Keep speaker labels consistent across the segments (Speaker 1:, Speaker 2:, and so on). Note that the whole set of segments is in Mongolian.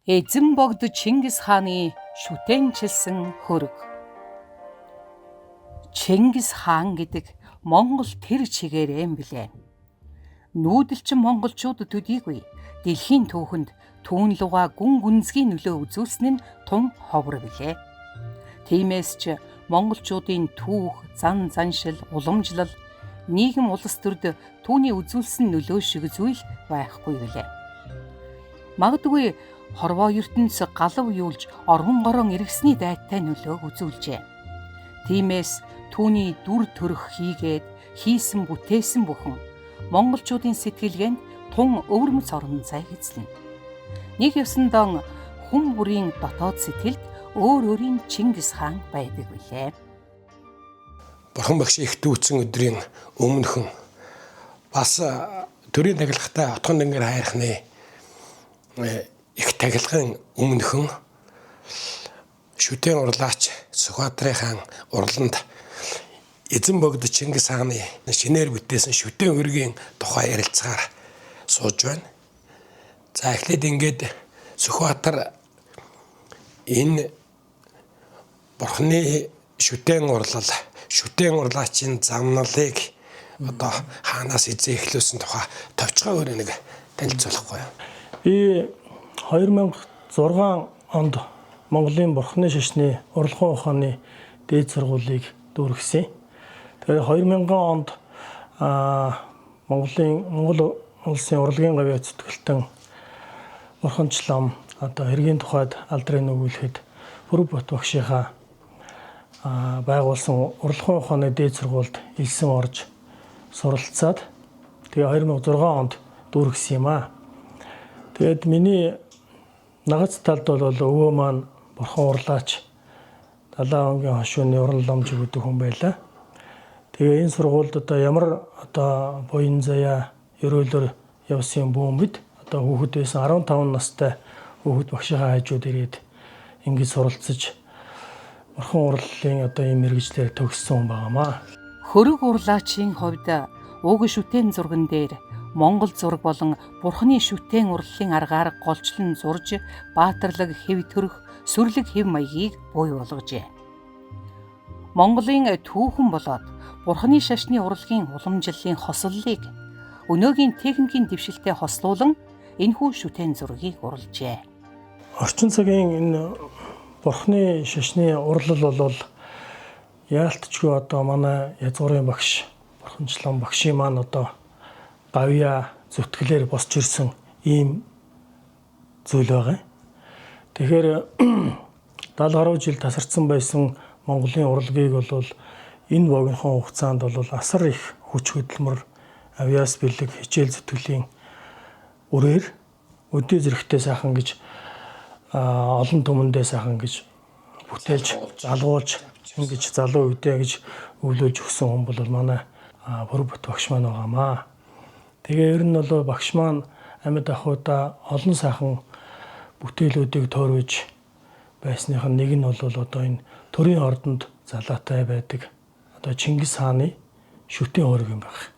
Speaker 1: Эзэн богд Чингис хааны шүтээнчилсэн хөрөг. Чингис хаан гэдэг Монгол тэр чигээрээ юм билээ. Нүүдэлчин монголчууд төдийгүй дэлхийн түүхэнд түүн луга гүн гүнзгий нөлөө үзүүлсэн нь тун ховор билээ. Тиймээс ч монголчуудын түүх, зан заншил, уламжлал, нийгэм улс төрд түүний үзүүлсэн нөлөө шиг зүйл байхгүй билээ. Магадгүй хорвоо ертөнц галав юулж орон горон эргэсний дайтай нөлөөг үзүүлжээ. Тиймээс түүний дүр төрх хийгээд хийсэн бүтээсэн бүхэн монголчуудын сэтгэлгээнд тун өвөрмөц орон зай эзлэнэ. Нэг ёсондоо хүн бүрийн дотоод сэтгэлд өөр өөрийн Чингис хаан байдаг билээ.
Speaker 2: Бурхан багш их дүүцэн өдрийн өмнөхөн бас төрийн тагилгатай отгон дэнгэр хайрхны их тагилгын өмнөхөн шүтэн урлаач Сүхбаатарын хаан урланд эзэн богд Чингис хааны шинээр бүтээсэн шүтэн өргийн тухай ярилцгаар сууж байна. За эхлээд ингээд Сүхбаатар энэ Бурханы шүтэн урлаачийн замналыг одоо хаанаас эзээхлүүлсэн тухай товчгоо өөрөө нэг танилцуулахгүй юу?
Speaker 3: Би 2006 онд Монголын Бурханы шашны урлагын ухааны дээд сургуулийг дүүргэсэн. Тэгээд 2000 онд Монгол улсын урлагийн гавьяа зүтгэлтэн Бурханчлам одоо хэргийн тухайд алдрыг нөгөөлөхөд Бүрбат багшийнхаа байгуулсан урлагын ухааны дээд сургуульд элсэн орж суралцаад тэгээ 2006 онд дүүргэсэн юм аа. Тэгээд миний нагац талд бол өвөө маань Бурхан урлаач Далайн өнгийн хошууны уран ламж гэдэг хүн байлаа. Тэгээ энэ сургуульд одоо ямар одоо буян заяа ерөөлөөр явсан бүүн бид одоо хүүхэд байсан 15 настай хүүхэд багшийнхаа хажууд ирээд ингэж суралцаж Бурхан урлалын одоо ийм мэргэжлээр төгссөн хүн байгаамаа.
Speaker 1: Хөрөг урлаачийн хувьд уг шүтэн зурган дээр Монгол зураг болон Бурханы шүтэн урлалын аргаар голчлон зурж баатарлаг хэв төрөх сүрлэг хэв маягийг бий болгожээ. Монголын түүхэн болоод Бурханы шашны урлагийн уламжлалын хослолыг өнөөгийн техникийн дэвшилтэд хослуулан энэхүү шүтэн зургийг урлжээ.
Speaker 3: Орчин цагийн энэ Бурханы шашны урлал бол яалтчгүй одоо манай язгуурын багш Бурханчлам багшийн маань одоо гавьяа зүтгэлээр босч ирсэн ийм зүйл байгаа. Тэгэхээр 70 гаруй жил тасарсан байсан Монголын урлагийг бол энэ богинохон хугацаанд бол асар их хүч хөдөлмөр, авиас бэлэг, хичээл зүтгэлийн үрээр өдөө зэрэгтэй сайхан гэж олон түмэндээ сайхан гэж бүтээж залгуулж ингэж залуу үедээ гэж өвлөж өгсөн хүн бол манай Бүрбат багш маань байгаамаа. Тэгээ ер нь бол багш маань амьд ахуйда олон сайхан бүтээлүүдийг тойрвож байсных нь нэг нь бол одоо энэ төрийн ордонд залаатай байдаг одоо Чингис хааны шүтэн хөрөг юм байна.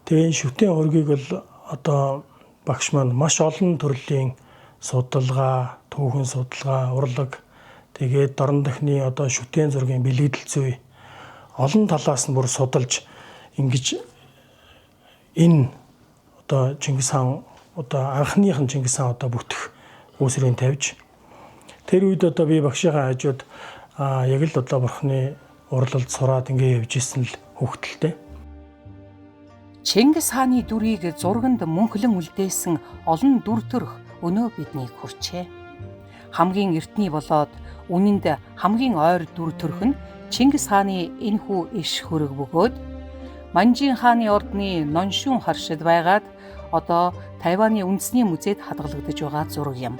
Speaker 3: Тэгээ энэ шүтэн хөргийг бол одоо багш маань маш олон төрлийн судалгаа, түүхэн судалгаа, урлаг тэгээд дорн дахны одоо шүтэн зургийн бэлэгдэл зүй олон талаас нь бүр судалж ингэж энэ одоо Чингис хаан одоо анхныхан Чингис хаан одоо бүтэх үүсрийг тавьж тэр үед одоо би багшийнхаа хажууд яг л одоо Бурханы урлалд сураад ингэ явж исэн л хөвгтөлтэй.
Speaker 1: Чингис хааны дүрийг зурганд мөнхлөн үлдээсэн олон дүр төрх өнөө биднийг хүрчээ. Хамгийн эртний болоод үнэнд хамгийн ойр дүр төрх нь Чингис хааны энэхүү иш хөрөг бөгөөд Манжин хааны ордны Ноншун харшид байгаад одоо Тайваны үндэсний музейд хадгалагдаж байгаа зураг юм.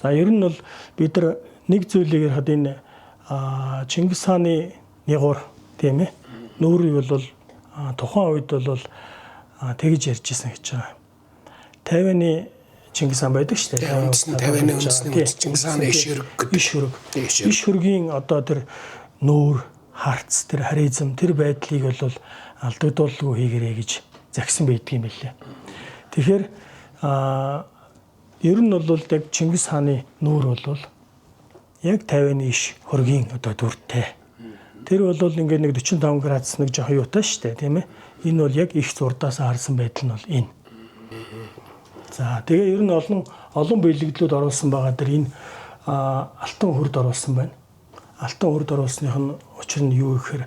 Speaker 3: За ер нь бол бид нар нэг зүйлийг харахад энэ Чингис хааны нягуур тийм ээ нүүрийг бол тухайн үед бол тэгж ярьж ирсэн гэж байгаа. Тайваны Чингис хаан байдаг шүү дээ.
Speaker 2: Тайваны үндэсний Чингис хааны
Speaker 3: иш хөргийн одоо тэр нүүр харц тэр харизм тэр байдлыг бол алдагдуулгүй хийгэрэй гэж загсан байдаг юм билээ. Тэгэхээр Ер нь бол яг Чингис хааны нүүр бол яг 50-ны иш хөргийн одоо дүртэй. Тэр бол ингээд нэг 45 градус нэг жоохон юутай шүү дээ, тийм ээ. Энэ бол яг их зурдаас харсан байдал нь бол энэ. За тэгээ ер нь олон бэлэгдлүүд оруулсан байгаа дэр энэ алтан хурд оруулсан байна. Алтан хурд оруулсных нь учир нь юу гэхээр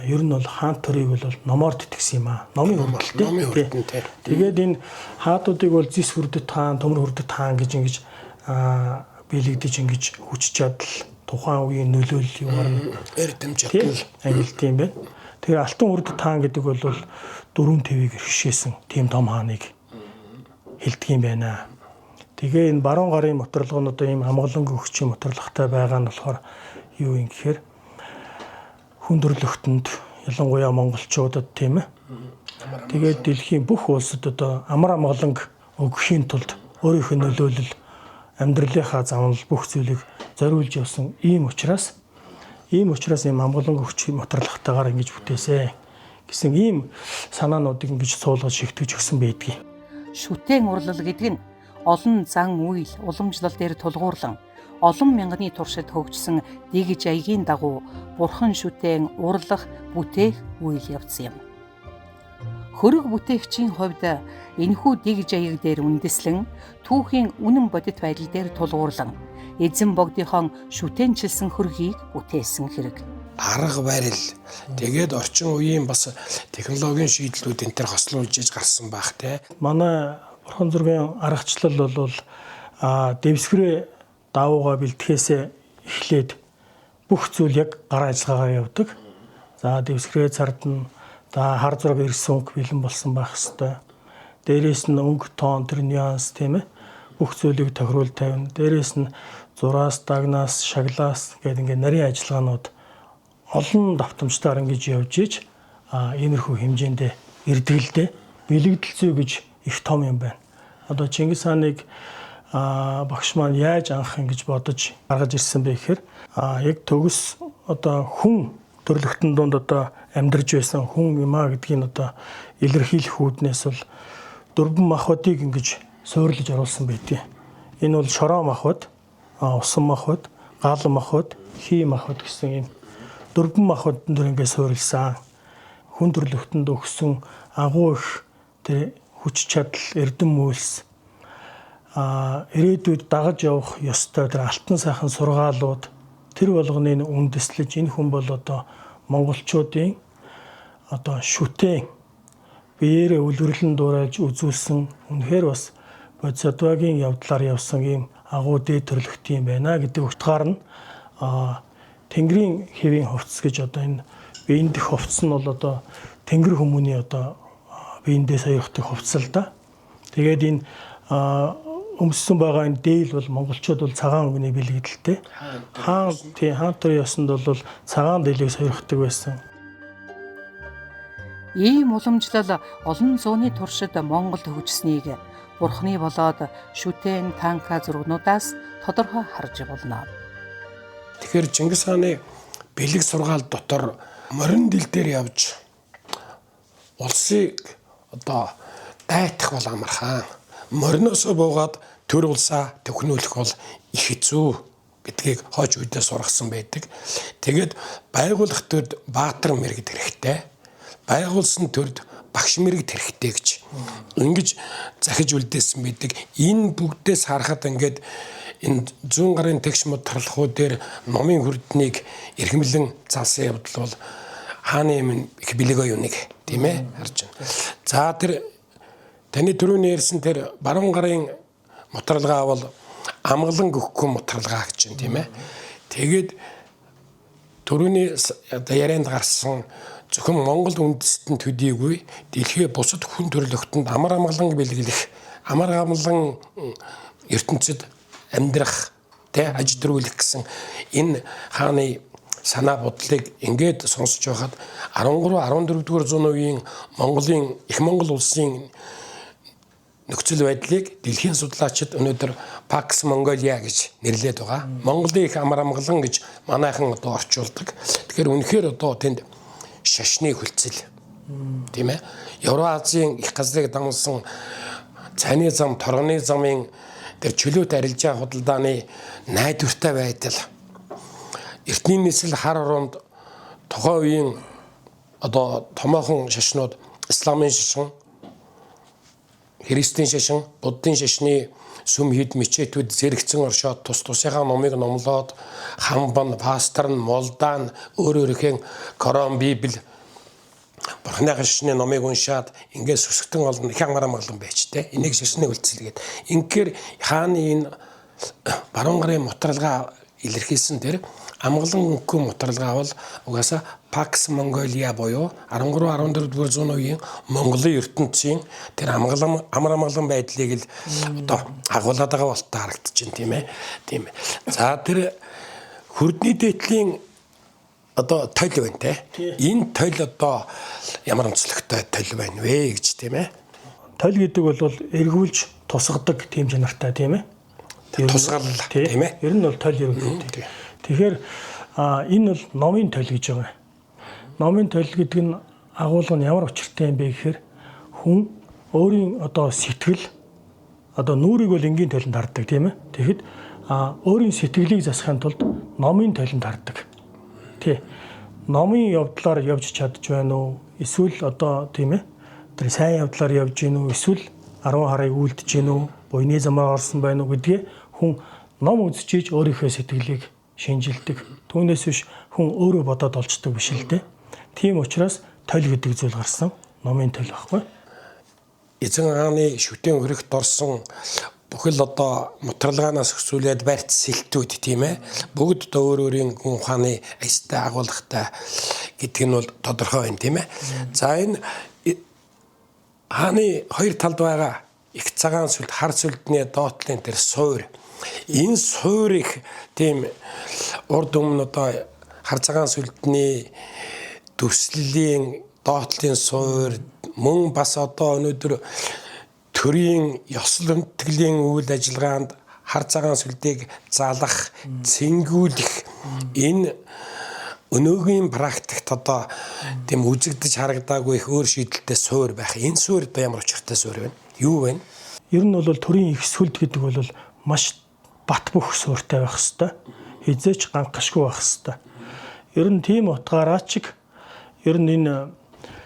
Speaker 3: ер нь бол хаан төрийг бол номоор тэтгэсэн юм аа. Номын хурдтай. Тэгээд энэ хаадуудыг бол зис хурдэд хаан, төмөр хурдэд хаан гэж ингэж биелэгдэж ингэж хүч чадал тухайн үеийн нөлөөлөл юугаар нь
Speaker 2: эрдэм чадал
Speaker 3: ангилт юм байна. Тэгээ алтан хурдэд хаан гэдэг бол дөрвөн твийг иргэшээсэн тийм том хааныг хэлдэг юм байна. Тэгээ энэ баруун гарын моторлого нь одоо ийм амгалан гөгчийн моторлоготой байгаа нь болохоор юу юм гэхээр хүндрэлтөнд ялангуяа монголчуудад тийм ээ. Тэгээд дэлхийн бүх улсад одоо амар амгаланг өгөхийн тулд өөрийнхөө нөлөөлөл амьдралынхаа замнал бүх зүйлийг зориулж явсан ийм учраас ийм амгалан гөгчийн моторлоготойгоор ингэж бүтээсэн гэсэн ийм санаануудыг ингэж суулгаж шигтгэж өгсөн байдгийг.
Speaker 1: Шүтэн урлал гэдэг нь олон зан үйл уламжлал дээр тулгуурлан олон мянганы туршид хөгжсөн дэгж аягийн дагуу бурхан шүтэн урлах бүтээх үйл явц юм. Хөрөг бүтээгчийн хувьд энэхүү дэгж аяг дээр үндэслэн түүхийн үнэн бодит байдал дээр тулгуурлан эзэн богдынхон шүтэнчилсэн хөргийг бүтээсэн хэрэг.
Speaker 2: Арга барил тэгээд орчин үеийн бас технологийн шийдлүүд энэ төр хослуулж гарсан байх те.
Speaker 3: Манай бурхан зургийн аргачлал бол дэвсгэрээ давуугаа бэлтгэхээс эхлээд бүх зүйл яг гар ажиллагаагаар явдаг. За дэвсгэрээ цардна, хар зураг ирсэн өнгө бэлэн болсон байх хэвээр. Дээрээс нь өнгө тоон тэр нюанс тийм ээ. Бүх зүйлийг тохируул тавина. Дээрээс нь зураас, дагнаас, шаглаас гэдэг ингээд нарийн ажиллагаанууд олон давтамжтайгаар ингэж явж иж иймэрхүү хэмжээндээ ирдгэлдээ бэлэгдэл зүй гэж их том юм байна. Одоо Чингис хааныг багш маань яаж анх ингэж бодож гаргаж ирсэн бэ гэхээр яг төгс одоо хүн төрлөختөн донд одоо амьдарч байсан хүн юм а гэдгийг одоо илэрхийлэх үүднээс бол дөрвөн махбодыг ингэж суйрлаж оруулсан байдгийг. Энэ бол шороо махбод, усан махбод, гал махбод, хий махбод гэсэн юм дөрвөн махбодон дөр ингэ суйрлсан. Хүн төрлөختөнд өгсөн агуу их тэр хүч чадал, эрдэм үйлс ирээдүйд дагаж явах ёстой тэр алтан сайхан сургаалууд тэр болгоныг үндэслэж энэ хүн бол одоо монголчуудын одоо шүтэн биеэрээ үлгэрлэн дуурайж үзүүлсэн үнэхээр бас бодисодвагийн явдлаар явсан ийм агуу дээд төрлөخت юм байна гэдэг утгаар нь Тэнгэрийн хэвийн хувцас гэж одоо энэ биеийн дэх хувцас нь бол одоо Тэнгэр хүмүүний одоо биендээ сойрхдаг хувцас л да. Тэгээд энэ өмссөн байгаа энэ дээл бол монголчууд бол цагаан өнгөний бэлэгдэлтэй. Хаан төрийн ёсонд бол цагаан дээлийг сойрхдаг байсан.
Speaker 1: Ийм уламжлал олон зууны туршид Монголд хөгжсөнийг бурхны болоод шүтэн танка зургнуудаас тодорхой харж болно.
Speaker 2: Тэгэхээр Чингис хааны бэлэг сургаал дотор морин дил дээр явж улсыг одоо дайтах бол амар хаан. Мориноос буугаад төр улсаа төхнүүлэх бол их хэцүү гэдгийг хойч үедээ сургасан байдаг. Тэгээд байгуулах төрд баатар мэрэгд хэрэгтэй. Байгуулсан төрд багш мэрэгд хэрэгтэй гэж ингэж захиж үлдээсэн байдаг. Энэ бүгдээс харахад ингээд энэ 100 гарын тэгш моторлохууд дээр номын хүрднийг эрхэмлэн залсан явдал бол хааны юм их бэлэг оюуныг тийм ээ харж байна. За тэр таны түрүүний ярьсан тэр баруун гарын моторлогоо бол амгалан гөхгүй моторлогоо гэж байна тийм ээ. Тэгээд түрүүний ярианд гарсан зөвхөн Монгол үндэстэн төдийгүй дэлхийн бусад хүн төрлөختөнд амар амгалан бэлгэлэх, амар амгалан ертөнцид амьдрах, аж төрүүлэх гэсэн энэ хааны санаа бодлыг ингээд сонсож байхад 13 14 дугаар зууны үеийн Монголын их Монгол улсын нөхцөл байдлыг дэлхийн судлаачид өнөөдөр Pax Mongolia гэж нэрлэдэг байгаа. Монголын их амар амгалан гэж манайхан одоо орчуулдаг. Тэгэхээр үнэхээр одоо тэнд шашны хөлцөл тийм ээ. Евразийн их газрыг дамсан цайны зам, торгоны замын тэр чөлөөт арилжаа худалдааны найдвартай байдал, эртний нийслэл хар оронд тухайн үеийн одоо томоохон шашнууд, исламын шашин, христийн шашин, буддын шашны сүм хід мечетүүд зэрэгцэн оршоод тус тусынхаа номыг номлоод хамбан, пастор нь, молдаан өөр өөрхийн Коран, Библи, Бурхны шашны номыг уншаад ингээд сүсгтэн олон их амгалан байжтэй. Энийг шашны үйлцэлгээд. Ингээр хааны энэ баруун гарын мутралгаа илэрхийлсэн тэр амгалан өнгөө мутралгаа бол угаасаа Пакс Монголиа буюу 13-14-р зууны үеийн Монголын ертөнцийн тэр амар амгалан байдлыг л одоо агуулдаг байгаа болтой харагдаж байна, тийм ээ. Тийм ээ. За тэр хурдны дээдлийн одоо тойл байна те. Энэ тойл одоо ямар онцлогтой тойл байна вэ гэж, тийм ээ.
Speaker 3: Тойл гэдэг бол эргүүлж тусгадаг тийм чанартай, тийм ээ.
Speaker 2: Тусгал, тийм ээ.
Speaker 3: Ер нь бол тойл ерөнхийдөө. Тэгэхээр энэ бол номын тойл гэж байгаа. Номын тойл гэдэг нь агуулга нь ямар учиртай юм бэ гэхээр хүн өөрийн одоо сэтгэл одоо нүрийг бол энгийн тойлонд харддаг, тийм ээ. Тэгэхэд өөрийн сэтгэлийг засахын тулд номын тойлонд харддаг. Тий. Номын явдлаар явж чадж байна уу? Эсвэл одоо тийм ээ. Тэр сайн явдлаар явж гин үү? Эсвэл 10 харыг үлдэж гин үү? Буйны замаар орсон байна уу гэдгээ хүн ном үзчихэж өөрийнхөө сэтгэлийг шинжилдэг. Түүнээс биш хүн өөрөө бодоод олцдог биш л дээ. Тийм учраас тойл гэдэг зүйл гарсан. Номын тойл байхгүй.
Speaker 2: Эзэн хааны шүтэн хөрөгт орсон бүхэл одоо мутралгаанаас өсвүүлээд барьц сэлтүүд, тийм ээ. Бүгд одоо өөр өөрийн хүн ухааны аястай агуулгатай гэдэг нь бол тодорхой байна, тийм ээ. За энэ хааны хоёр талд байгаа их цагаан сүлд, хар сүлдний доотлын тэр суур. Энэ суур их тийм урд өмнө одоо хар цагаан сүлдний төвслэлийн доотлын суур мөн бас одоо өнөөдөр төрийн ёслол хүндэтгэлийн үйл ажиллагаанд хар цагаан сүлдийг залах, цэнгүүлэх энэ өнөөгийн практикт одоо тийм үзэгдэж харагдаагүй их өөр шийдэлтэй суур байх. Энэ суур одоо ямар учиртай суур вэ? Юу вэ?
Speaker 3: Ер нь бол төрийн их сүлд гэдэг бол маш бат бөх суурьтай байх хэвээр. Хизээч ганхашгүй байх хэвээр. Ер нь тийм утгаараа ч ер нь энэ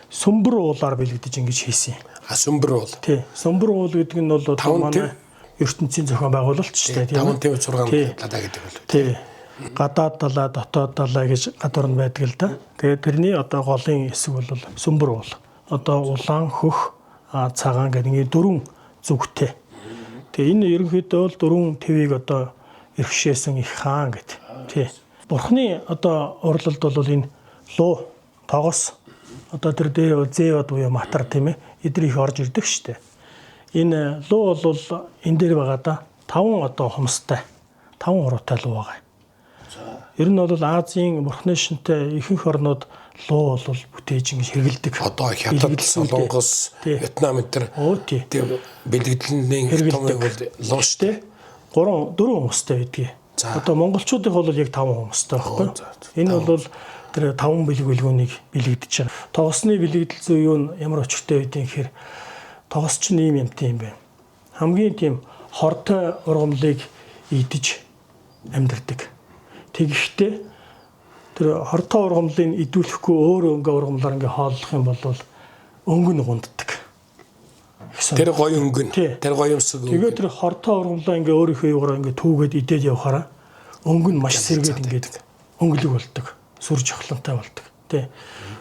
Speaker 3: сүмбэр уулаар бэлэгдэж ингэж хийсэн юм.
Speaker 2: Сүмбэр уул.
Speaker 3: Тий. Сүмбэр уул гэдэг нь бол одоо манай ертөнцийн зохион байгуулалт ч тийм үү?
Speaker 2: 5-6 талаа гэдэг бол.
Speaker 3: Тий. Гадаад талаа, дотоод талаа гэж гадуур нь байдаг л да. Тэгээд тэрний одоо голын хэсэг бол сүмбэр уул. Одоо улаан, хөх, цагаан гэдэг дөрвөн зүгтэй. Тэгээ энэ ерөнхийдөө бол 4 твийг одоо эрхшээсэн их хаан гэд. Тий. Бурхны одоо урлалд бол энэ луу, тогос одоо тэр дээр зэвад буюу матар, тийм ээ. Эдгээр их орж ирдэг штэ. Энэ луу бол энэ дээр байгаа да 5 одоо хумстай 5 хуруутай луу байгаа. Ер нь бол Азийн бурхны шинтэй ихэнх орнууд луу бол бүтээж ингэж хэрэгэлдэг.
Speaker 2: Одоо Хятад, Солонгос, Вьетнам энэ тэр бэлэгдлэний томыг бол луу штэ. 3-4 хумстай байдгийг. Одоо монголчуудын бол яг 5 хумстай байхгүй. Энэ бол тэр 5 бэлгүүлгүүнийг бэлэгдэж байгаа. Тогосны бэлэгдэл зүй юу ямар очиртай байдгийг гэхээр тогос ч ийм юмтай юм байна. Хамгийн тийм хортой ургамлыг идэж амьдардаг. Тэгэхдээ тэр хортой ургамлыг идүүлэхгүй өөр өнгө ургамлаар ингээ хооллох юм бол өнгө нь гунддаг. Тэр гоё өнгө нь. Тэр гоё юмсаг өнгө.
Speaker 3: Тэгээд тэр хортой ургамлаа ингээ өөрийнхөө юугаар ингээ түүгээд идээд явахаараа өнгө нь маш сэргээд ингээд өнгөлөг болдог. Сүр жохлонтой болдог. Тий.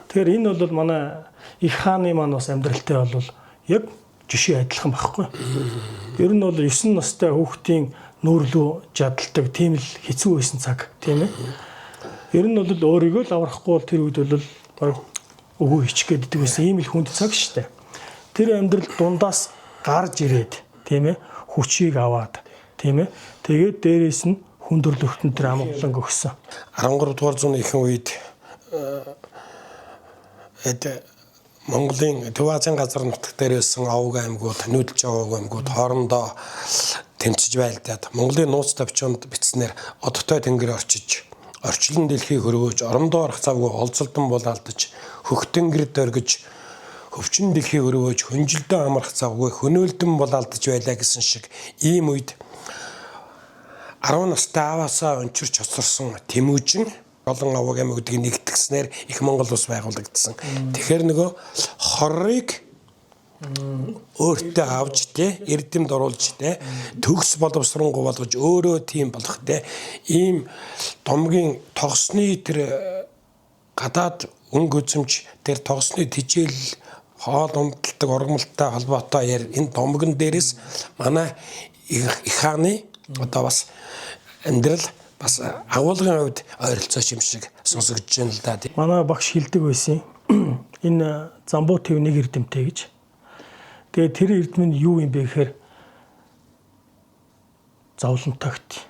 Speaker 3: Тэгэхээр энэ бол манай их хааны маань бас амьдралтай бол яг жишээ адилхан байхгүй. Ер нь бол 9 настай хүүхдийн нүүрлүү жадалдаг тийм л хэцүү байсан цаг, тийм ээ. Ер нь бол өөрийгөө л аврахгүй бол тэр үед бол баг өвөө хичгээд идэг байсан ийм л хүнд цаг шүү дээ. Тэр амьдрал дундаас гарч ирээд, тийм ээ, хүчийг аваад, тийм ээ. Тэгээд дээрээс нь хүндрэлтэн тэр амгалан өгсөн.
Speaker 2: 13 дугаар зууны ихэнх үед Монголын Төв Азийн газар нутаг дээр байсан овг аймагуд, нүүдэлж овг аймагуд хоорондоо тэмцэж байлдаад Монголын нууц товчонд бичснээр одтой тэнгэр орчиж, орчлон дэлхийг хөрвөөж, орондоо орох завгүй олзолдон бол алдаж, хөх тэнгэрд оргиж, хөвчин дэлхийг өргөөж хүнжилдэн амрах завгүй хөнөөлдөн бол алдаж байлаа гэсэн шиг ийм үед 10 настай ааваасаа өнчирч хоцорсон Тэмүүжин олон аваг амьуудыг нэгтгэснээр их Монгол улс байгуулагдсан. Тэгэхээр нөгөө хорыг өөртөө авч эрдэмд оруулж төгс боловсронгуй болгож өөрөө тийм болох ийм домгийн тогсны тэр гадаад өнгө үзэмж тэр тогсны тижэл хоол ундалдаг ургамалтай холбоотой энэ домгон дээрээс манай их хааны одоо бас амьдрал бас агуулгын хувьд ойролцоо юм шиг сонсогдож байна л да.
Speaker 3: Манай багш хэлдэг байсан энэ Замбуу төв нэг эрдэмтэй гэж. Тэгээд тэр эрдэм нь юу юм бэ гэхээр зовлонтойгт.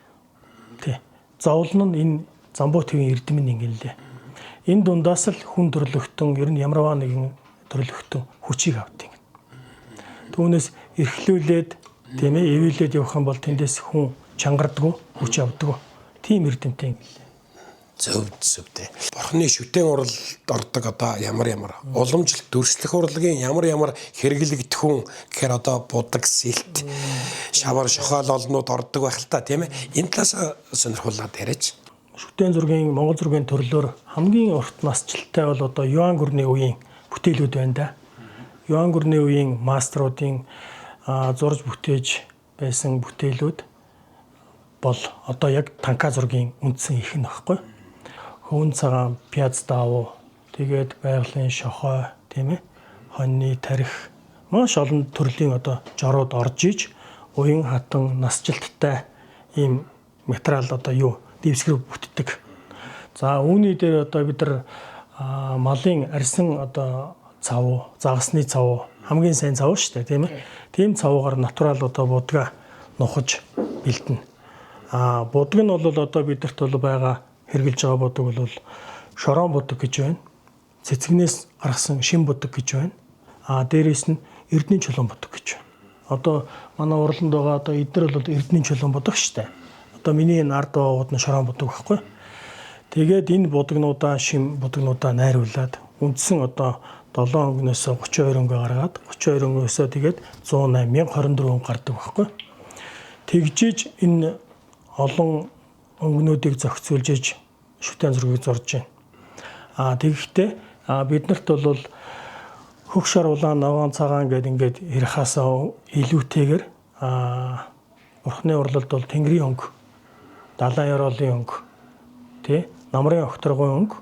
Speaker 3: Тэ. Зовлон нь энэ Замбуу төвийн эрдэм нь ингэ лээ. Энэ дундаас л хүн төрлөختөн ер нь ямарваа нэгэн төрлөختөн хүчийг авдаг. Түүнээс эрхлүүлээд тийм ээ эвэлээд явах юм бол тэндээс хүн чангардгүй хүч авдаг. Тийм эрдэмтэй ингэ лээ.
Speaker 2: Зөв. Бурхны шүтэн уралд ордог одоо ямар уламжлалт дүрслэх урлагийн ямар хэрэглэгдэх хүн гэхээр одоо будаг сэлт шавар шохол олнууд ордог байх л та тийм ээ. Энэ талаас сонирхуулаад яриач.
Speaker 3: Шүтэн зургийн Монгол зургийн төрлөөр хамгийн урт насжилттай бол одоо Юан гүрний үеийн бүтээлүүд байна да. Юан гүрний үеийн мастеруудын зурж бүтээж байсан бүтээлүүд бол одоо яг танка зургийн үндсэн их нь баггүй. Хөвөн цагаан пяз давуу тэгээд байгалийн шохой тийм ээ хоньны тарих маш олон төрлийн одоо жорууд орж иж уян хатан насжилттай ийм материал одоо юу дэвсгэр бүтдэг. За үүний дээр одоо бид нар малын арьсан одоо цав, загасны цав хамгийн сайн цав шүү дээ тийм ээ. Тийм цавгаар натурал одоо будга нухаж бэлдэнэ. Будг нь бол одоо бидэрт бол байгаа хэрглэж байгаа будаг бол шорон будаг гэж байна. Цэцгнээс гаргасан шин будаг гэж байна. Дээрээс нь эрдний чулуун будаг гэж байна. Одоо манай урланд байгаа одоо эдгээр бол эрдний чулуун будаг штэ. Одоо миний энэ ард байгаагууд нь шорон будаг байхгүй. Тэгээд энэ будагнуудаа шин будагнуудаа найруулад үндсэн одоо 7 өнгнөөс 32 өнгө гаргаад 32 өнгөөсөө тэгээд 108 1024 гардаг байхгүй. Тэгжиж энэ олон өнгөнүүдийг зохицуулж иж шүтэн зургийг зурж байна. Тэгэхдээ биднэрт бол хөх шар улаан наваан цагаан гэдэг ингээд ярихаасаа илүүтэйгээр Бурхны урлалд бол Тэнгэрийн өнгө, далайн ёроолын өнгө, тий, намрын огторгын өнгө,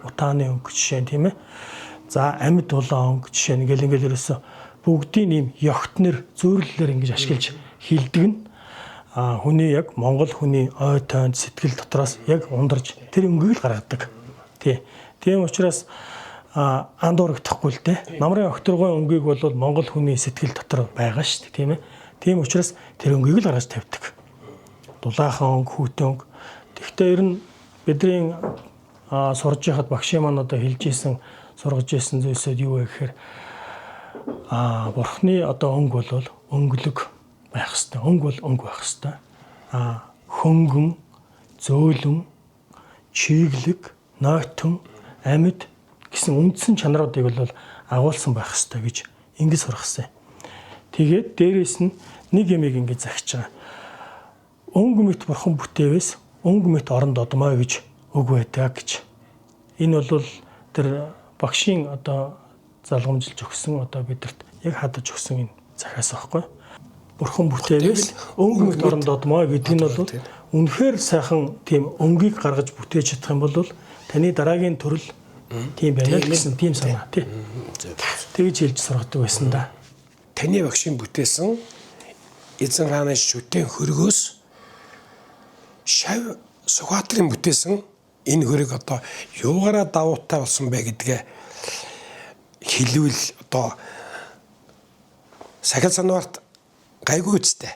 Speaker 3: утааны өнгө жишээ нь тийм ээ. За амьд улаан өнгө жишээ нь ингээл ерөөсө бүгдийн ийм ёгтнэр зөөрлөлөөр ингэж ашиглаж хилдэг нь хүний яг Монгол хүний ой тойнд сэтгэл дотроос яг ундарч тэр өнгөийг л гаргадаг. Тийм учраас андуурагдахгүй л дээ. Намрын огторгой өнгөийг бол Монгол хүний сэтгэл дотор байгаа шүү дээ, тийм ээ. Тийм учраас тэр өнгөийг л гаргаж тавьдаг. Дулаахан өнгө, хүүтэн өнгө. Тэгэхдээ ер нь бидний сурж байхад багшийн маань одоо хэлж ийсэн, сургаж ийсэн зүйлсүүд юу вэ гэхээр Бурхны одоо өнгө бол өнгөлөг байх хэвээр. Өнгө бол өнгө байх хэвээр. Хөнгөн, зөөлөн, чиглэг, нойтон, амьд гэсэн үндсэн чанаруудыг бол агуулсан байх хэвээр гэж ингэж сургасан. Тэгээд дээрээс нь нэг юмыг ингэж захиж байгаа. Өнгө мэт бурхан бүтээвээс өнгө мэт оронд одмоо гэж үг байдаг гэж. Энэ бол тэр багшийн одоо залгамжилж өгсөн одоо бидэрт яг хадаж өгсөн энэ захиас байхгүй. Бурхан бүтээвээс өнгө мэт оронд одмоо гэдэг нь бол үнэхээр сайхан тийм өнгийг гаргаж бүтээж чадах юм бол таны дараагийн төрөл тийм байна гэсэн тийм санаа тий. Тэгж хэлж сургадаг байсан да.
Speaker 2: Таны багшийн бүтээсэн эзэн хааны шүтэн хөргөөс шав Сүхбаатарын бүтээсэн энэ хөрөг одоо юугаараа давуутай болсон бэ гэдгээ хэлвэл одоо сахил санварт гайгүй үстэй.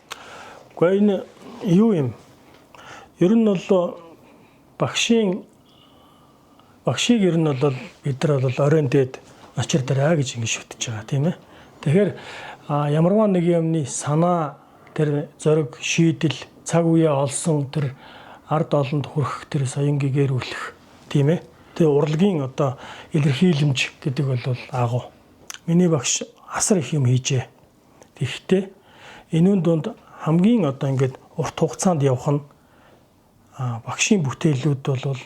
Speaker 3: Гэхдээ энэ юу юм? Ер нь бол багшийг ер нь бол бид нар бол оройн дээд очир дараа гэж ингэ шүтэж байгаа тийм ээ. Тэгэхээр ямарваа нэг юмны санаа тэр зориг шийдэл цаг үе олсон тэр ард олонд хүрэх тэр соёнгийн үлэх тийм ээ. Тэр урлагийн одоо илэрхийлэмж гэдэг бол агуу. миний багш асар их юм хийжээ. Тэгэхдээ энүүн дунд хамгийн одоо ингээд урт хугацаанд явах нь багшийн бүтээлүүд бол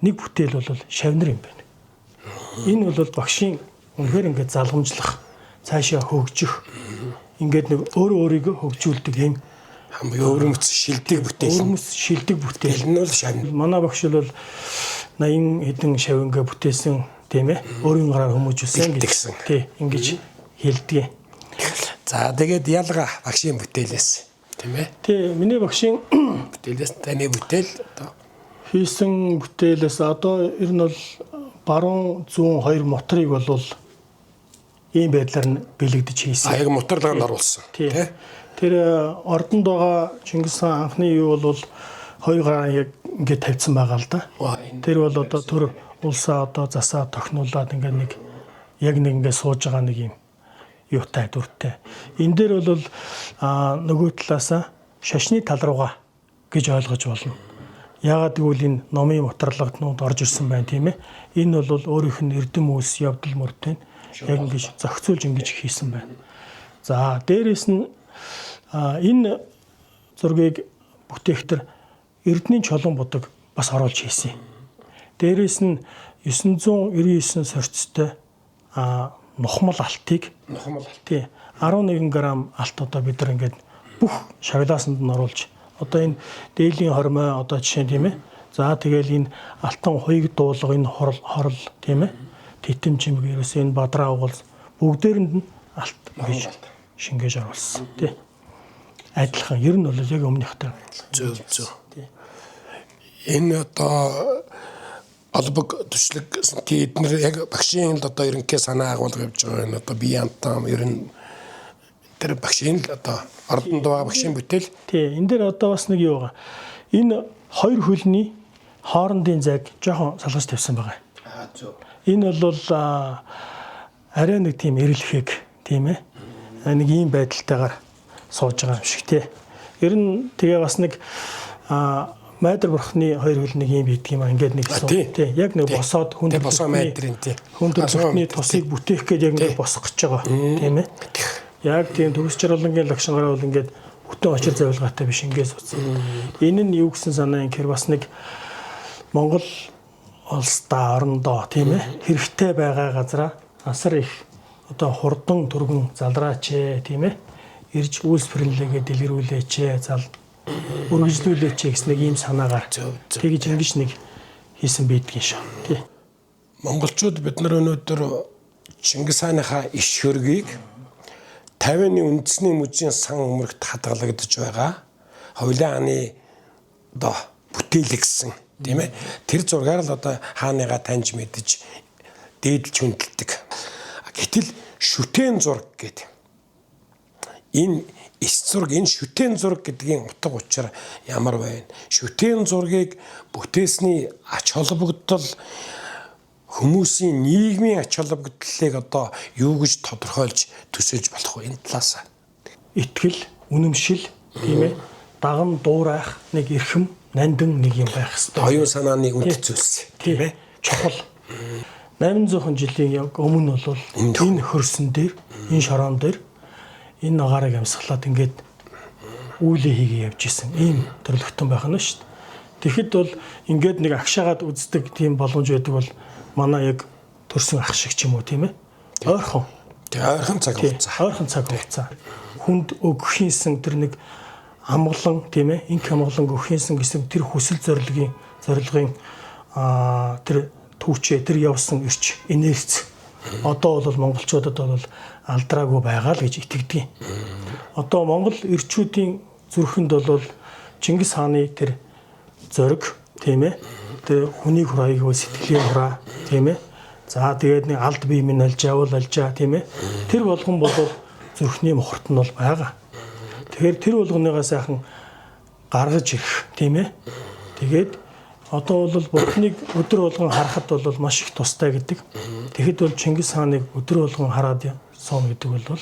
Speaker 3: нэг бүтээл бол шавнар юм байна. Энэ бол багшийн үнэхээр ингээд залгамжлах, цаашаа хөгжих, ингээд нэг өөрийгөө хөгжүүлдэг юм
Speaker 2: хамгийн өвөрмөц шилдэг бүтээл.
Speaker 3: Өвөрмөц шилдэг бүтээл.
Speaker 2: Энэ бол шавнар.
Speaker 3: Манай багш бол 80 хэдэн шавнгээ бүтээсэн тийм ээ. Өөрийн гараар хүмүүжүүлсэн
Speaker 2: гэсэн.
Speaker 3: Тий, ингэж хэлдэг.
Speaker 2: За тэгээд ялгаа багшийн бүтээлээс тийм ээ.
Speaker 3: Тий, миний багшийн
Speaker 2: бүтээлээс таны бүтээл одоо
Speaker 3: хийсэн бүтээлээс одоо ер нь бол баруун зүүн хоёр моторыг бол ийм байдлаар нь бэлэгдэж хийсэн.
Speaker 2: Яг моторлогонд оруулсан.
Speaker 3: Тий. Тэр ордонд байгаа Чингис хаан анхны юу бол хоёр гараа яг ингээд тавьсан байгаа л да. Тэр бол одоо төр улсаа одоо засаа тохинулаад ингээд нэг яг нэг ингээд сууж байгаа нэг юм юутай дүртэй. Энэ дээр бол нөгөө талаасаа шашны тал руугаа гэж ойлгож болно. Яагаад гэвэл энэ номын моторлогднууд орж ирсэн байна тийм ээ. Энэ бол өөрийнх нь эрдэм үйлс явдал мөрдөө яг ингэж зохицуулж ингэж хийсэн байна. За дээрэс нь энэ зургийг бүтээхтэр Эрдэнийн чулуун будаг бас оруулж хийсэн. Дээрэс нь 999 сорцтой нухмал алтыг 11 грамм алт одоо бид нар ингээд бүх шагналаасанд нь оруулж одоо энэ дээлийн хормой одоо жишээ тийм ээ. За тэгэл энэ алтан хуйг дуулга энэ хорл тийм ээ. Титэм чимэг ерөөсөө энэ бадраа угал бүгдээрэнд нь алт гэж шингээж оруулсан тий. Адилхан ер нь бол яг өмнөхтэй.
Speaker 2: Зөв. Энэ одоо албаг төшлөг эднэр яг багшийн л одоо ерөнхий санаа агуулга явж байгаа энэ одоо бие антам ер нь тэр багшийн л одоо ордонд байгаа багшийн бүтээл.
Speaker 3: Тий, энэ дээр одоо бас нэг юу байгаа. Энэ хоёр хөлний хоорондын зайг жоохон салгаж тавьсан байгаа.
Speaker 2: Зөв.
Speaker 3: Энэ бол арай нэг тийм эрэлхэг тийм ээ. Нэг ийм байдалтайгаар сууж байгаа юм шиг тий. Ер нь тэгээ бас нэг майдар бурхны хоёр хөл нэг юм бийдэг юм аа. Ингээд нэг тий. Яг нэг босоод хүнд
Speaker 2: босоо майдрын тий.
Speaker 3: Хүнд бурхны тусыг бүтээх гэж яг нэг босох гэж байгаа тийм ээ. Яг тийм төгс жаргалангийн лагшингараа бол ингээд бүтэн очир завилгаатай биш ингээс утсан. Энэ нь юу гэсэн санаа юм хэр бас нэг Монгол улсдаа орондоо тийм ээ хэрэгтэй байгаа газараа асар их одоо хурдан түргэн залраач тийм ээ ирж үйлсвэрлэгээ дэлгэрүүлээч үргэлжлүүлээч гэсэн нэг ийм санаагаар тэгж ингэж нэг хийсэн байдгийн шүү тий.
Speaker 2: Монголчууд бид нар өнөөдөр Чингис хааныхаа иш хөргийг 50-ны үндэсний мужийн сан өмөрөгт хадгалагдаж байгаа. Хоёулаа хааны одоо бүтээлгсэн тийм ээ. Тэр зургаар л одоо хааныгаа таньж мэдж дээдлж хүндэлдэг. Гэтэл шүтэн зураг гэдэг. Энэ эс зураг, энэ шүтэн зураг гэдгийн утга учир ямар байна? Шүтэн зургийг бүтээсний ач холбогдол хүмүүсийн нийгмийн ач холбогдлыг одоо юу гэж тодорхойлж төсөөлж болох вэ? Энэ талаас
Speaker 3: итгэл, үнэмшил тийм ээ дагам дуурайх нэг эрхэм нандин нэг юм байх хэрэгтэй.
Speaker 2: Оюун санааны үнэт зүйлс тийм ээ
Speaker 3: чухал. 800 жилийн өмнө бол энэ хөрсөн дээр энэ шороон дээр энэ нагаарыг амьсгалаад ингээд үүлээ хийгээ явж исэн. Ийм төрлөختөн байх нь шүү дээ. Тэгэхэд бол ингээд нэг агшаагаад үздэг тийм боломж байдаг бол манай яг төрсөн ах шиг ч юм уу тийм ээ. Ойрхон.
Speaker 2: Ойрхон цаг хугацаа.
Speaker 3: Ойрхон цаг хугацаа. Хүнд өгөхийнсэн тэр нэг амгалан тийм ээ инк амгалан өгөхийнсэн гэсэн тэр хүсэл зорилгын тэр түүчээ тэр явсан ирч энерги одоо бол монголчуудад бол алдраагүй байгаа л гэж итгэдэг. Одоо монгол ирчүүдийн зүрхэнд бол Чингис хааны тэр зориг тийм ээ тэр хүнийг хураагийг сэтгэлийн хураа тийм ээ за тэгээд нэг алд бие минь алжаавал алжаа тийм ээ тэр болгон бол зүрхний мохорт нь бол байгаа. Тэгэхээр тэр болгоныгоо сайхан гаргаж ирэх тийм ээ тэгээд одоо бол бурхныг өдөр болгон харахад бол маш их тустай гэдэг. Тэгэхэд бол Чингис хааныг өдөр болгон хараад суун гэдэг бол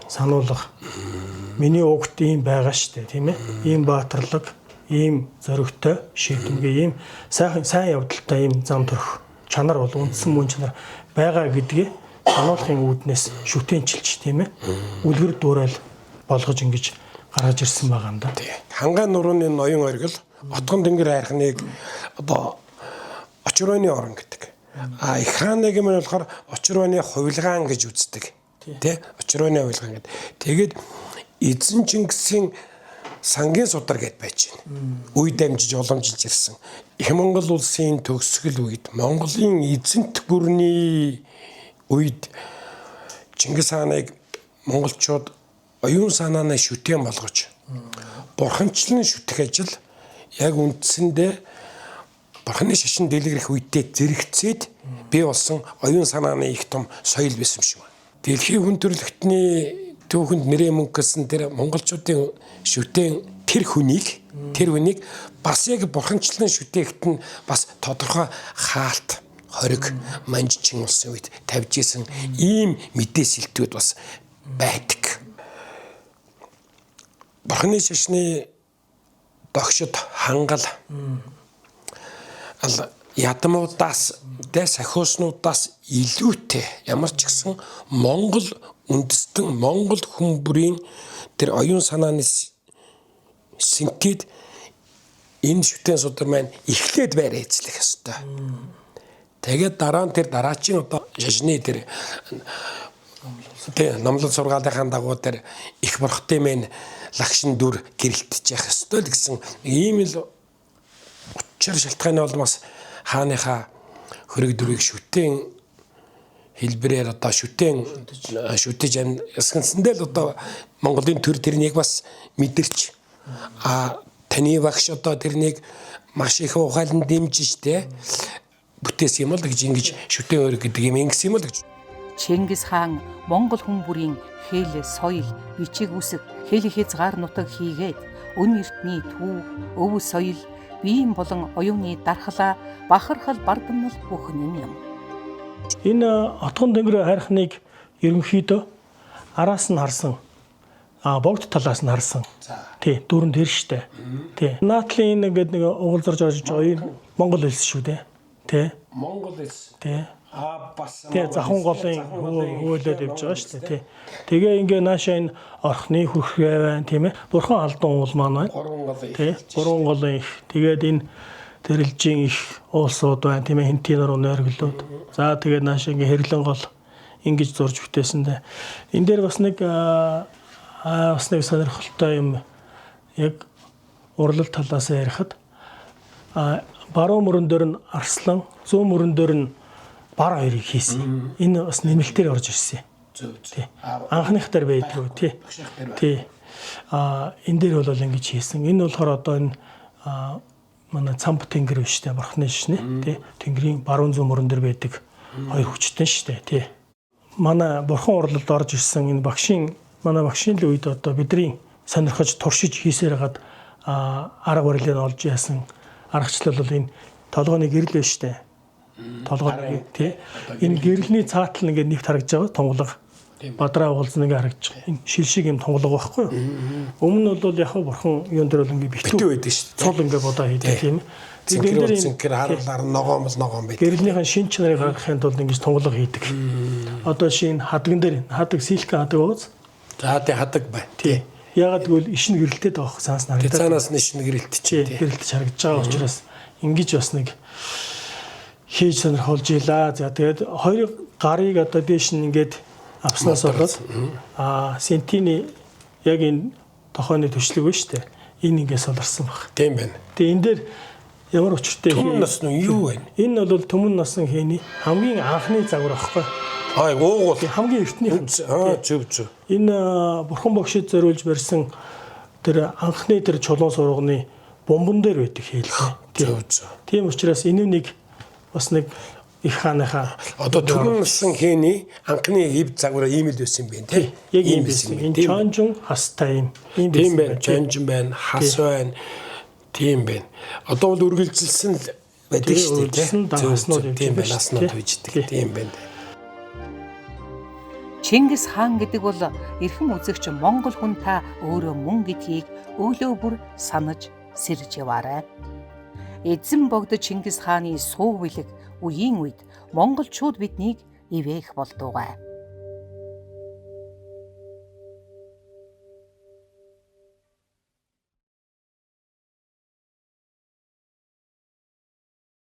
Speaker 3: сануулга. Миний угт ийм байгаа штэ тийм ээ. Ийм баатарлаг, ийм зоригтой, шийдэмгээ ийм сайн явдалтай ийм зам төрөх чанар бол үндсэн мөн чанар байгаа гэдгээ сануулахын үүднээс шүтэнчилж тийм ээ. Үлгэр дуурайл болгож ингэж гаргаж ирсэн байгаа юм да.
Speaker 2: Хангаан нурууны ноён оргил отгон тэнгэр хайрхныг одоо очрооны орон гэдэг. Их хааныг юм болохоор очрооны хувилгаан гэж үздэг. Тэ? Очрооны хувилгаан гэдэг. Тэгээд эзэн Чингисийн сангийн судар гэд байж байна. Үе дамжиж уламжилж ирсэн. Их Монгол улсын төгсгөл үед Монголын эзэнт гүрний үед Чингис хааныг монголчууд оюун санааны шүтэн болгож бурханчлан шүтэх ажил яг үндсэндээ бурханы шашин дэлгэрэх үедээ зэрэгцээд бий болсон оюун санааны их том соёл байсан юм шиг байна. Дэлхийн хүн төрөлхтний түүхэнд нэрээ мөнгөсөн тэр монголчуудын шүтэн тэр хүнийг бас яг бурханчлан шүтээгт нь бас тодорхой хаалт хориг манжчин улсын үед тавьж исэн ийм мэдээ сэлтүүд бас байдаг. Бурханы шашны догшид хангал ядмуудаас сахиуснуудаас илүүтэй ямар ч гэсэн Монгол үндэстэн Монгол хүн бүрийн тэр оюун санааны синтед энэ шүтэн судар маань эхлээд байраа эзлэх ёстой. Тэгээд дараа нь тэр дараачийн одоо шашны тэр номлол сургаалынхаа дагуу тэр их бурхтай мэн лагшин дүр гэрэлтэж явах ёстой л гэсэн ийм л учир шалтгааны бол бас хааныхаа хөрөг дүрийг шүтэн хэлбэрээр одоо шүтэж ясгансандээ л одоо Монголын төр тэрнийг бас мэдэрч таны багш одоо тэрнийг маш их ухаалан дэмжиж бүтээс юм л гэж ингэж шүтэн өрг гэдэг юм ингэсэн юм л гэж.
Speaker 1: Чингис хаан Монгол хүн бүрийн хэл, соёл, бичиг үсэг, хэл хязгаар нутаг хийгээд өн эртний төв, өв соёл, биеийн болон оюуны дархлаа бахархал бардамнал бүхэн юм.
Speaker 3: Энэ отгон тэнгэр хайрхныг ерөнхийдөө араас нь харсан, богд талаас нь харсан. Тий, дөрөнд тэр штэ. Тий. Наатлын ингээд нэг угалзарж орж байгаа Монгол хэлс шүү дээ. Тий.
Speaker 2: Монгол хэлс.
Speaker 3: Тий.
Speaker 2: Бас
Speaker 3: захын голын хөвөлөд явж байгаа шүү дээ. Тэгээ ингээ наашаа энэ орхны хүрхээ байна тийм ээ. Бурхан алдан уул маань байна. Гурван голын их. Тэгээд энэ тэрэлжийн их уулсууд байна тийм ээ. Хинтийн нуруу нойрглууд. За тэгээд наашаа ингээ хэрлэн гол ингэж зурж бүтээсэндээ. Энэ дээр бас нэг сонирхолтой юм яг урлал талаас ярихад баруун мөрөн дээр нь арслан, зүүн мөрөн дээр нь бар хоёрыг хийсэн. Энэ бас нэмэлтээр орж ирсэн. Тий. Анхных дээр байдгүй тий. Тий. Энэ дээр бол ингэж хийсэн. Энэ болохоор одоо энэ манай цамб тэнгэр биш тий. Бурхны шишнэ тий. Тэнгэрийн баруун зүүн мөрөн дээр байдаг хоёр хүчтэн штэ тий. Манай бурхан урлалд орж ирсэн энэ манай багшийн л үед одоо бидний сонирхож туршиж хийсээр гад арга барилыг олж яасан аргачлал бол энэ толгойн гэрэл байна штэ. Толгой тий. Энэ гэрэлний цаатал ингээд нэгт харагдаж байгаа тунгалаг. Бадраа уулзна ингээд харагдаж байгаа. Энэ шил шиг юм тунгалаг байхгүй юу? Өмнө нь бол яг бурхан юун дээр бол ингээд битүү байдаг шүү дээ. Цул ингээд бодоо хийдэг тийм. Тэгээд
Speaker 2: зинкэр харуулаар ногоом байдаг.
Speaker 3: Гэрэлнийхэн шин чанарыг гаргахын тулд ингээд тунгалаг хийдэг. Одоо шин хадган дээр хадаг силикон хадаг ууз.
Speaker 2: За тий хадаг бай.
Speaker 3: Тий. Ягаад гэвэл ишин гэрэлтэй байгаа цаас нь
Speaker 2: харагдаж. Цаанаас нь ишин гэрэлтэж.
Speaker 3: Гэрэлтэж харагдаж байгаа учраас ингэж бас нэг хийж сонирхолж илаа. За тэгээд хоёр гарыг одоо дээш нь ингээд авснаас болоод сентины яг энэ тохойны төшлөг ба штэ. Энэ ингээд солирсон баг.
Speaker 2: Тийм байна.
Speaker 3: Тэгээд энэ дээр ямар учиртай
Speaker 2: төмөн нас нь юу вэ?
Speaker 3: Энэ бол төмөн насан хийний хамгийн анхны загвар аахгүй.
Speaker 2: Уугуул
Speaker 3: хамгийн эртнийх.
Speaker 2: Зөв.
Speaker 3: Энэ бурхан багшид зориулж барьсан тэр анхны тэр чулуун сурганы бомбон дээр байдаг хийлээ.
Speaker 2: Зөв.
Speaker 3: Тийм учраас энэ нэг бас нэг их хааныхаа
Speaker 2: одоо төмөн насан хийний анхны ив загвар ийм л байсан юм байна тий.
Speaker 3: Яг ийм байсан. Энэ чонжун хастай юм.
Speaker 2: Тийм байна. Чонжун байна, хас байна. Тийм байна. Одоо бол үргэлжилсэн л байдаг шүү дээ. Тийм байна. Аснууд үйждэг. Тийм байна.
Speaker 1: Чингис хаан гэдэг бол эрхэм үзэгч Монгол хүн та өөрөө мөн гэдгийг өглөө бүр санаж сэрж яваарай. Эзэн богд Чингис хааны суу бэлэг үеийн үед монголчууд биднийг ивээх болдуугай.